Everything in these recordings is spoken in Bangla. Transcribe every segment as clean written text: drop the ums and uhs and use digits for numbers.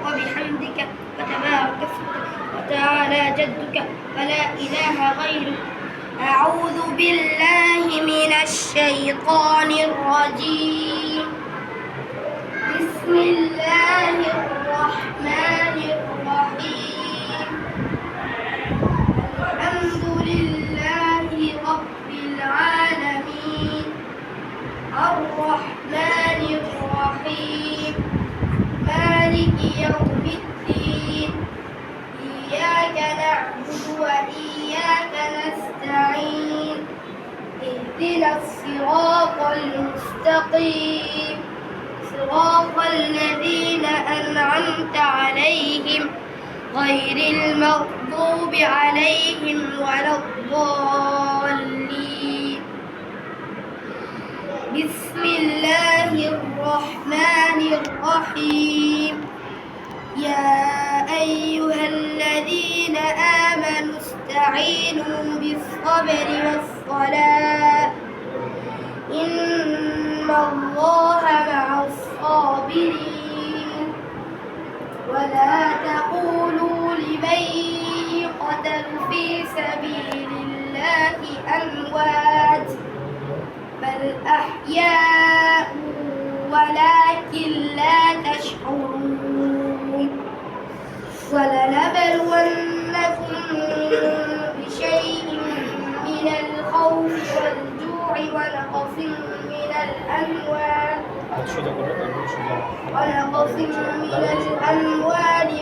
وبحمدك وتبارك اسمك وتعالى جدك ولا إله غيرك. أعوذ بالله من الشيطان الرجيم. بسم الله الرحمن الرحيم. الحمد لله رب العالمين الرحمن الرحيم مالك يوم الدين إياك نعبد وإياك نستعين اهدنا الصراط المستقيم صراط الذين أنعمت عليهم غير المغضوب عليهم ولا الضالين. بسم الله الرحمن الرحيم. يا أيها الذين آمنوا استعينوا بالصبر والصلاة إن الله مع الصابرين. ولا تقولوا لمن يقتل في سبيل الله أموات بل أحياء ولكن لا تشعرون. ولنبلونكم بشيء من الخوف والجوع ونقص من الأموال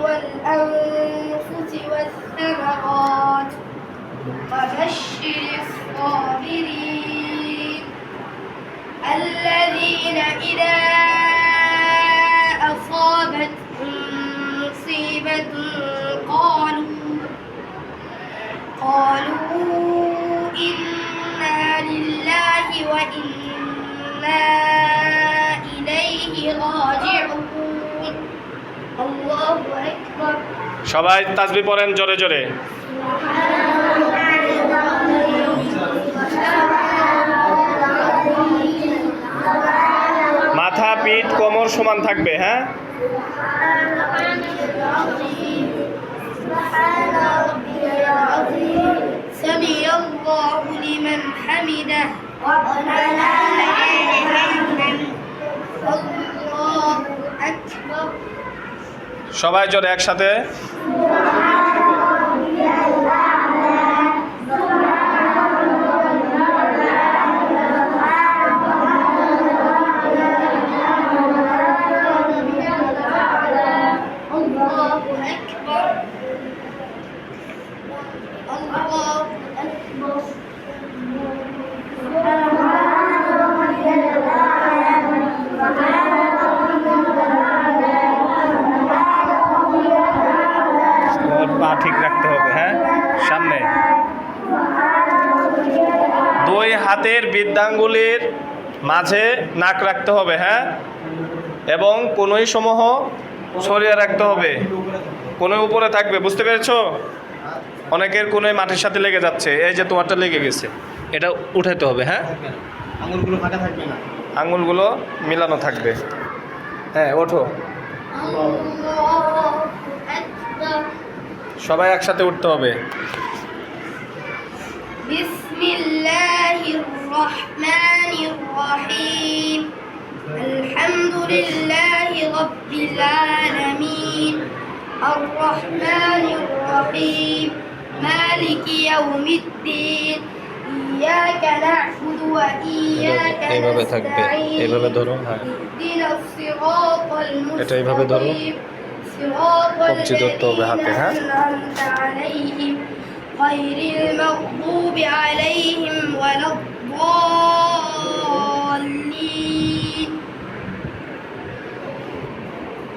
والأنفس والثمرات وبشر الصابرين الذين إذا أصابتهم مصيبة قالوا إنا لله وإنا إليه راجعون. الله أكبر. সবাই তাসবিহ পড়েন জোরে জোরে। মাথা পিঠ কোমর সমান থাকবে। হ্যাঁ, سمع الله لمن حمده الله أكبر. সবাই জোরে একসাথে। পা ঠিক রাখতে হবে। হ্যাঁ, সামনে দুই হাতের বৃদ্ধাঙ্গুলির মাঝে নাক রাখতে হবে। হ্যাঁ, এবং কোনোই সমূহ সরিয়ে রাখতে হবে, কোনো উপরে থাকবে। বুঝতে পেরেছো? অনেকের কোনোই মাটির সাথে লেগে যাচ্ছে, এই যে তোমারটা লেগে গেছে, এটা উঠাইতে হবে। হ্যাঁ, আঙুলগুলো ফাঁকা থাকবে না, আঙুলগুলো মিলানো থাকবে। হ্যাঁ, ওঠো। সবাই একসাথে উঠতে হবে। বিসমিল্লাহির রহমানির রহিম। আলহামদুলিল্লাহি রাব্বিল আলামিন আর রহমানির রহিম মালিকি ইয়াউমিদ্দিন ইয়াকা না'বুদু ওয়া ইয়াকা এইভাবে থাকবে, এইভাবে ধরো। হ্যাঁ, এটা এইভাবে ধরো, কবজি ধরতে হবে হাতে। হ্যাঁ, غير المغضوب عليهم ولا الضالين.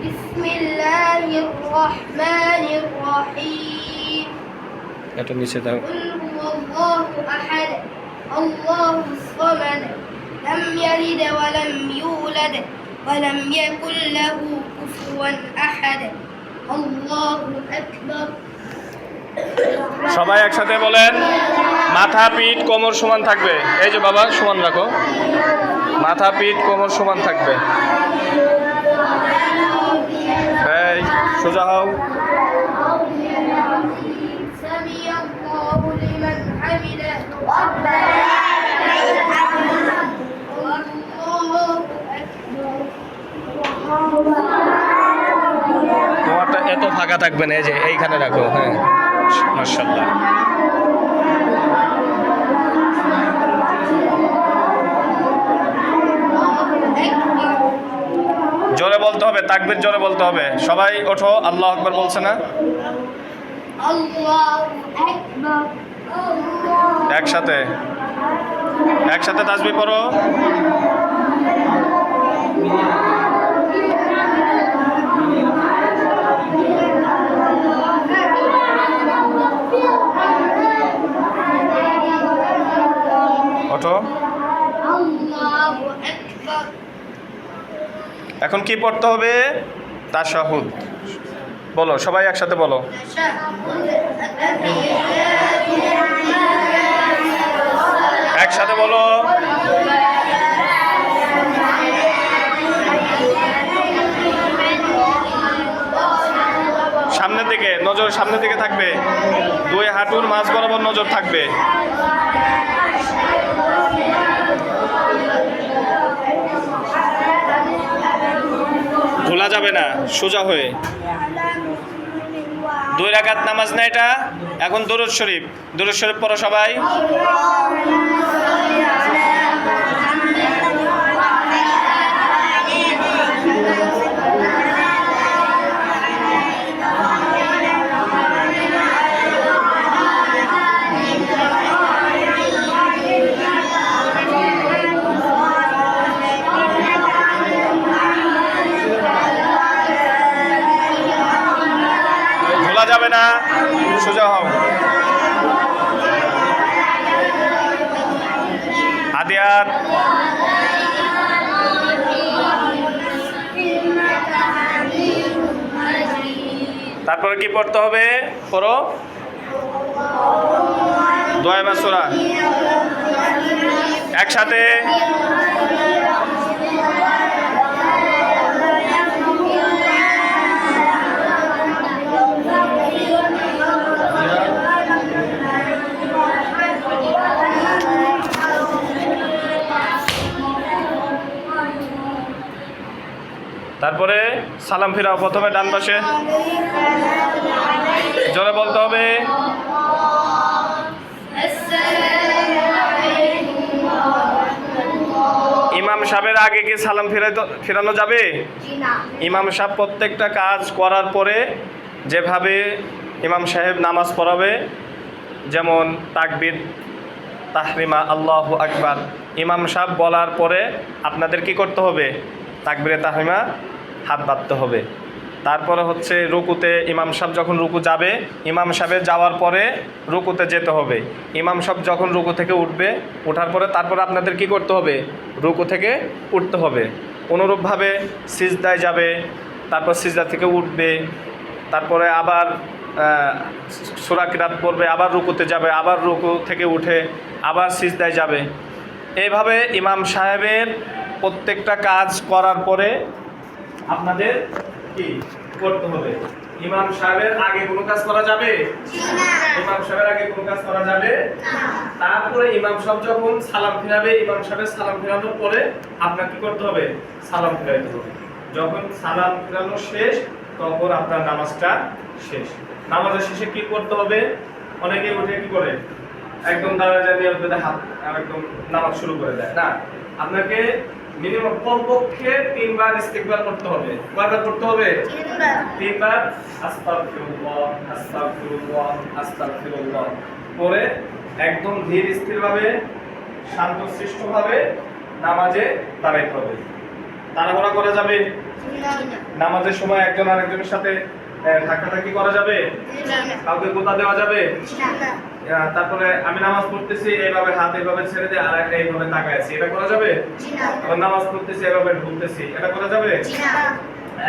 بسم الله الرحمن الرحيم. এটা নিচে দাও। قل هو الله أحد الله الصمد لم يلد ولم يولد ولم يكن له كفوا أحد. الله أكبر. সবাই একসাথে বলেন, মাথা পিঠ কোমর সমান থাকবে। এই যে বাবা, সমান রাখো, মাথা পিঠ কোমর সমান থাকবে। এই সোজা হও। سمع الله لمن حمده الله তোমারটা এত ফাঁকা থাকবে না, এই যে এইখানে রাখো। হ্যাঁ, মাশাআল্লাহ। জোরে বলতে হবে, তাকবীর জোরে বলতে হবে। সবাই ওঠো, আল্লাহু আকবার বলছে না? আল্লাহু আকবার একসাথে একসাথে তাসবিহ পড়ো। ওঠো। আল্লাহু আকবার এখন কি পড়তে হবে? তাশাহুদ বলো, সবাই একসাথে বলো। একসাথে বলো। সামনের দিকে নজর, সামনের দিকে থাকবে, দুই হাঁটুর মাঝ বরাবর নজর থাকবে। ভোলা যাবে না, সোজা হয়ে। 2 রাকাত নামাজ না এটা। এখন দরুদ শরীফ, দরুদ শরীফ পড়ো সবাই। ভোলা যাবে না, সোজা হও। আদিয়াত তারপরে কি পড়তে হবে? পড়ো দোয়া মাসুরা একসাথে। তারপরে সালাম ফিরাও, প্রথমে ডান পাশে জোরে বলতে হবে। ইমাম সাহেবের আগে কি সালাম ফিরানো যাবে? ইমাম সাহেব প্রত্যেকটা কাজ করার পরে যেভাবে ইমাম সাহেব নামাজ পড়াবে, যেমন তাকবীর তাহরিমা আল্লাহু আকবার, ইমাম সাহেব বলার পরে আপনাদের কি করতে হবে? তাকবীরে তাহরিমা হাত বাঁধতে হবে। তারপরে হচ্ছে রুকুতে ইমাম সাহেব যখন রুকু যাবে, ইমাম সাহেবের যাওয়ার পরে রুকুতে যেতে হবে। ইমাম সাহেব যখন রুকু থেকে উঠবে, ওঠার পরে তারপরে আপনাদের কি করতে হবে? রুকু থেকে উঠতে হবে। অনুরূপভাবে সিজদায় যাবে, তারপর সিজদা থেকে উঠবে, তারপরে আবার সূরা কিরাত পড়বে, আবার রুকুতে যাবে, আবার রুকু থেকে উঠে আবার সিজদায় যাবে। এইভাবে ইমাম সাহেবের প্রত্যেকটা কাজ করার পরে আপনাদের কি করতে হবে? ইমাম সাহেবের আগে কোনো কাজ করা যাবে? ইমাম সাহেবের আগে কোনো কাজ করা যাবে না। তারপরে ইমাম সাহেব যখন সালাম ফিরাবে, ইমাম সাহেবের সালাম ফিরানোর পরে আপনার কি করতে হবে? সালাম ফিরাইতে হবে। যখন সালাম ফিরানো শেষ, তখন আপনার নামাজটা শেষ। নামাজের শেষে কি করতে হবে? অনেকে উঠে কি করে একদম দাঁড়ায় যায়, নিয়ত বেঁধে হাত একদম নামাজ শুরু করে দেয় না। আপনাকে মিনিমাম কমপক্ষে 3 বার ইস্তিগফার করতে হবে। কয়বার করতে হবে? 3 বার আস্তাগফিরুল্লাহ আস্তাগফিরুল্লাহ আস্তাগফিরুল্লাহ পরে একদম ধীর স্থিরভাবে শান্তশিষ্টভাবে নামাজে দাঁড়াইতে হবে। তাড়াহুড়া করা যাবে? নামাজের সময় একজন আরেকজনের সাথে ধাক্কাধাক্কি করা যাবে? কাউকে গোতা দেওয়া যাবে? তারপরে আমি নামাজ পড়তেছি এইভাবে হাত এইভাবে ছেড়ে দিয়ে আর একটা এইভাবে তাকায় আছি, এটা করা যাবে? আবার নামাজ পড়তেছি এইভাবে ঢুকতেছি, এটা করা যাবে?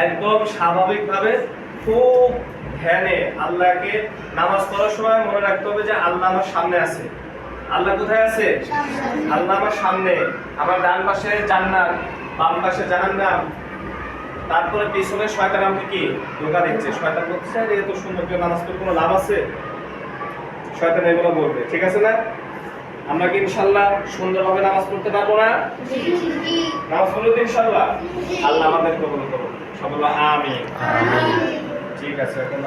একদম স্বাভাবিকভাবে খুব ধ্যানে আল্লাহকে নামাজ পড়ার সময় মনে রাখতে হবে যে আল্লাহ আমার সামনে আছে। আল্লাহ কোথায় আছে? আল্লাহ আমার সামনে। আমার ডান পাশে জান্নাত, বাম পাশে জাহান্নাম, তারপরে পিছনে শয়তান আমাকে কি ধোঁকা দিচ্ছে, শয়তান বলছে আরে এত সুন্দর করে নামাজ পড়ে কোনো লাভ আছে, শয়তান এগুলো বলবে, ঠিক আছে না? আমরা কি ইনশাআল্লাহ সুন্দরভাবে নামাজ পড়তে পারবো না? নামাজ পড়লে তো ইনশাআল্লাহ আল্লাহ আমাদের কবুল করুন, সবাই আমিন। ঠিক আছে। এখন